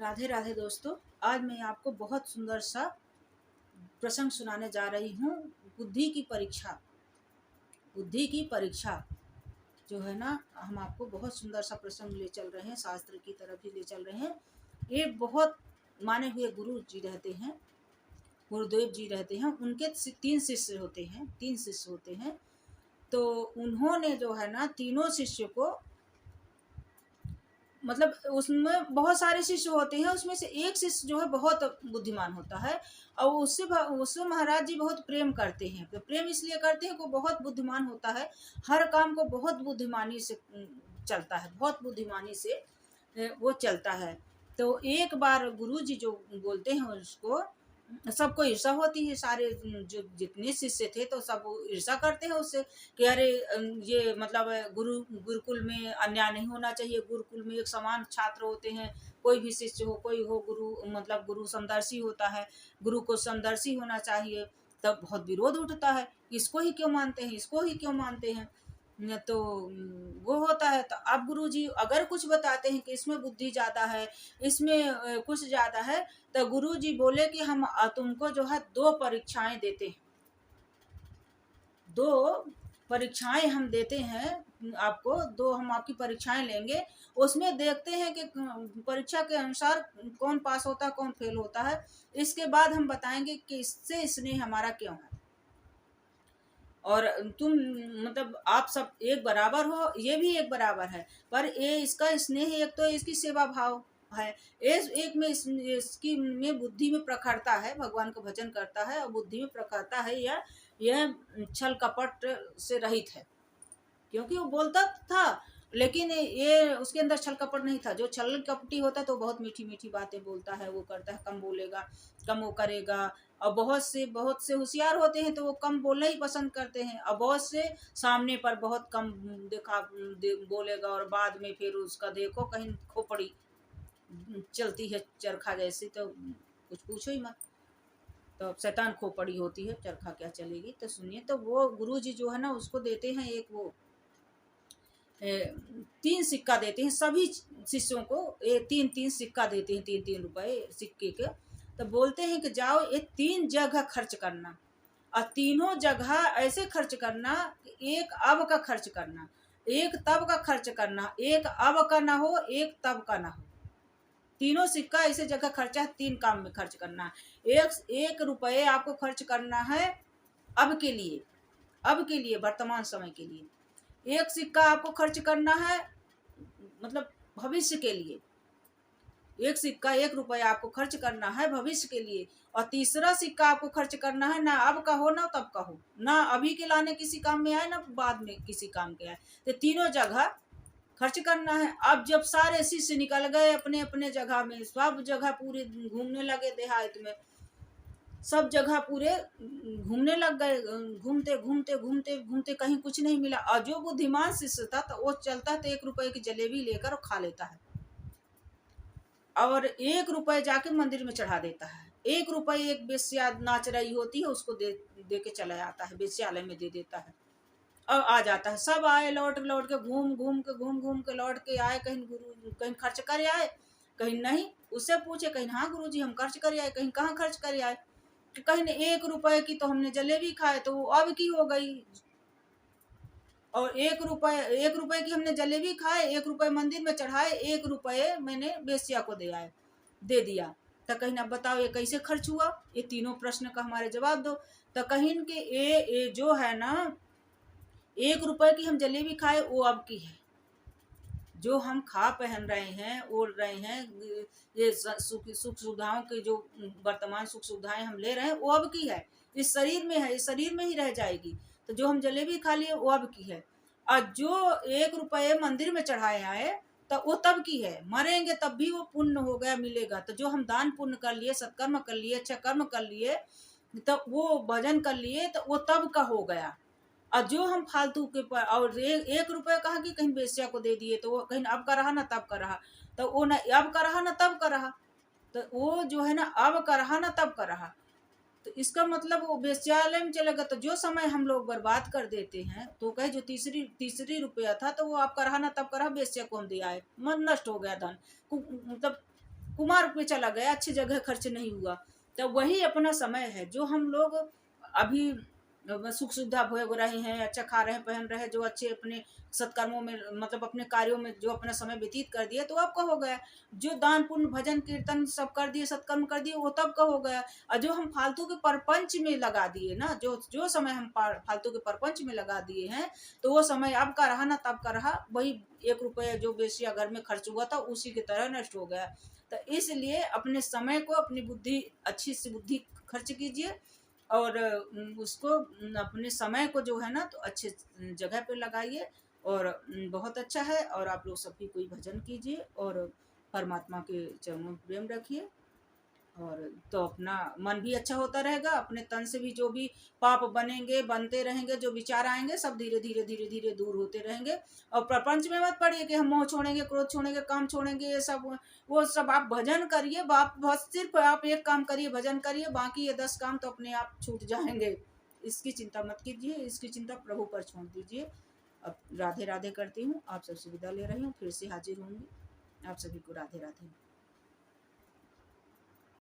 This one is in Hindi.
राधे राधे दोस्तों। आज मैं आपको बहुत सुंदर सा प्रसंग सुनाने जा रही हूँ। बुद्धि की परीक्षा। बुद्धि की परीक्षा जो है ना, हम आपको बहुत सुंदर सा प्रसंग ले चल रहे हैं, शास्त्र की तरफ ही ले चल रहे हैं। एक बहुत माने हुए गुरु जी रहते हैं, गुरुदेव जी रहते हैं। उनके तीन शिष्य होते हैं। तो उन्होंने जो है ना, तीनों शिष्य को, मतलब उसमें बहुत सारे शिष्य होते हैं, उसमें से एक शिष्य जो है बहुत बुद्धिमान होता है और उससे महाराज जी बहुत प्रेम करते हैं। तो प्रेम इसलिए करते हैं कि वो बहुत बुद्धिमान होता है, हर काम को बहुत बुद्धिमानी से चलता है, बहुत बुद्धिमानी से वो चलता है। तो एक बार गुरु जी जो बोलते हैं उसको, सबको ईर्षा होती है, सारे जो जितने शिष्य थे तो सब ईर्षा करते हैं उससे कि अरे ये मतलब गुरुकुल में अन्याय नहीं होना चाहिए, गुरुकुल में एक समान छात्र होते हैं, कोई भी शिष्य हो कोई हो, गुरु मतलब गुरु समदर्शी होता है, गुरु को समदर्शी होना चाहिए। तब बहुत विरोध उठता है, इसको ही क्यों मानते हैं, इसको ही क्यों मानते हैं। तो वो होता है। तो अब गुरुजी अगर कुछ बताते हैं कि इसमें बुद्धि ज़्यादा है, इसमें कुछ ज़्यादा है, तो गुरुजी बोले कि हम तुमको जो है दो परीक्षाएं देते हैं, दो परीक्षाएं हम देते हैं आपको, दो हम आपकी परीक्षाएं लेंगे, उसमें देखते हैं कि परीक्षा के अनुसार कौन पास होता है कौन फेल होता है। इसके बाद हम बताएंगे कि इससे स्नेह हमारा क्यों है, और तुम मतलब आप सब एक बराबर हो, ये भी एक बराबर है, पर ये इसका स्नेह, एक तो इसकी सेवा भाव है, एक में इसकी में बुद्धि में प्रखरता है, भगवान का भजन करता है और बुद्धि में प्रखरता है, यह छल कपट से रहित है। क्योंकि वो बोलता था लेकिन ये उसके अंदर छल कपट नहीं था। जो छल कपटी होता है तो बहुत मीठी मीठी बातें बोलता है, वो करता है, कम बोलेगा, कम वो करेगा। और बहुत से होशियार होते हैं तो वो कम बोलना ही पसंद करते हैं, और बहुत से सामने पर बहुत कम बोलेगा और बाद में फिर उसका देखो कहीं खोपड़ी चलती है चरखा जैसी, तो कुछ पूछो ही मत। तो शैतान खोपड़ी होती है, चरखा क्या चलेगी। तो सुनिए, तो वो गुरुजी जो है ना, उसको देते हैं एक वो 3 सिक्का देते हैं सभी शिष्यों को, ये 3-3 सिक्का देते हैं, 3-3 रुपए सिक्के के। तो बोलते हैं कि जाओ ये 3 जगह खर्च करना, और तीनों जगह ऐसे खर्च करना, एक अब का खर्च करना, एक तब का खर्च करना, एक अब का ना हो एक तब का ना हो। तीनों सिक्का ऐसे जगह खर्चा है, 3 काम में खर्च करना है। एक रुपये आपको खर्च करना है अब के लिए, अब के लिए, वर्तमान समय के लिए। एक सिक्का आपको खर्च करना है मतलब भविष्य के लिए, एक सिक्का 1 रुपया आपको खर्च करना है भविष्य के लिए। और तीसरा सिक्का आपको खर्च करना है ना अब का हो ना तब का हो, ना अभी के लाने किसी काम में आए ना बाद में किसी काम के आए, तो तीनों जगह खर्च करना है। अब जब सारे शिष्य निकल गए अपने अपने जगह में, सब जगह पूरे घूमने लगे देहात में, सब जगह पूरे घूमने लग गए, घूमते घूमते घूमते घूमते कहीं कुछ नहीं मिला। और जो बुद्धिमान शिष्य था तो वो चलता तो 1 रुपए की जलेबी लेकर खा लेता है, और 1 रुपए जाके मंदिर में चढ़ा देता है। 1 रुपए एक वेश्या नाच रही होती है उसको दे के चला जाता है, वेश्यालय में दे देता है और आ जाता है। सब आए लौट लौट के घूम घूम के लौट के आए, कहीं खर्च कर आए, कहीं नहीं। उससे पूछे, कहीं हाँ गुरुजी हम खर्च कर आए, कहीं कहाँ खर्च कर आए, कहीं 1 रुपए की तो हमने जलेबी खाए तो वो अब की हो गई, और 1 रुपए की हमने जलेबी खाए, 1 रुपए मंदिर में चढ़ाए, 1 रुपए मैंने बेस्या को दे दिया। तो कहीं ना बताओ ये कैसे खर्च हुआ। ये तीनों प्रश्न का हमारे जवाब दो। तो कहीं के ये जो है ना, 1 रुपए की हम जलेबी खाए वो अब की है, जो हम खा पहन रहे हैं ओढ़ रहे हैं, ये सुख सुविधाओं के जो वर्तमान सुख सुविधाएं हम ले रहे हैं वो अब की है, इस शरीर में है, इस शरीर में ही रह जाएगी। तो जो हम जलेबी खा लिए वो अब की है, और जो 1 रुपये मंदिर में चढ़ाए आए तो वो तब की है, मरेंगे तब भी वो पुण्य हो गया मिलेगा। तो जो हम दान पुण्य कर लिए, सत्कर्म कर लिए, अच्छा कर्म कर लिए, तो वो भजन कर लिए, तो वो तब का हो गया। और जो हम फालतू के पर और 1 रुपये कहा कि कहीं बेस्या को दे दिए, तो वो कहीं अब का रहा ना तब का रहा, तो वो ना अब का रहा ना तब का रहा, तो वो जो है ना अब का रहा ना तब का रहा। तो इसका मतलब वो वेश्यालय में चलेगा। तो जो समय हम लोग बर्बाद कर देते हैं, तो कहे जो तीसरी रुपया था तो वो आपका रहा ना तब का रहा, वेश्या को हम दिया है, मन नष्ट हो गया धन, मतलब कुमार पे चला गया, अच्छी जगह खर्च नहीं हुआ। तो वही अपना समय है जो हम लोग अभी सुख सुविधा भोग रहे हैं, अच्छा खा रहे हैं, पहन रहे हैं, जो अच्छे अपने सत्कर्मों में मतलब अपने कार्यों में जो अपना समय व्यतीत कर दिया, तो आपका हो गया। जो दान पुण्य भजन कीर्तन सब कर दिए, सत्कर्म कर दिए, वो तब का हो गया। और जो हम फालतू के परपंच में लगा दिए ना, जो जो समय हम फालतू के परपंच में लगा दिए हैं, तो वो समय अब का रहा ना तब का रहा, वही 1 रुपया जो बेसिया घर में खर्च हुआ था उसी की तरह नष्ट हो गया। तो इसलिए अपने समय को, अपनी बुद्धि, अच्छी सी बुद्धि खर्च कीजिए, और उसको अपने समय को जो है ना तो अच्छे जगह पे लगाइए, और बहुत अच्छा है। और आप लोग सभी कोई भजन कीजिए और परमात्मा के चरणों में प्रेम रखिए, और तो अपना मन भी अच्छा होता रहेगा। अपने तन से भी जो भी पाप बनेंगे, बनते रहेंगे, जो विचार आएंगे, सब धीरे धीरे धीरे धीरे दूर होते रहेंगे। और प्रपंच में मत पड़िए कि हम मोह छोड़ेंगे, क्रोध छोड़ेंगे, काम छोड़ेंगे, ये सब, वो सब आप भजन करिए। आप बस सिर्फ आप एक काम करिए, भजन करिए, बाकी ये 10 काम तो अपने आप छूट जाएंगे। इसकी चिंता मत कीजिए, इसकी चिंता प्रभु पर छोड़ दीजिए। अब राधे राधे करती हूँ, आप सबसे विदा ले रही हूँ, फिर से हाजिर होंगी। आप सभी को राधे राधे।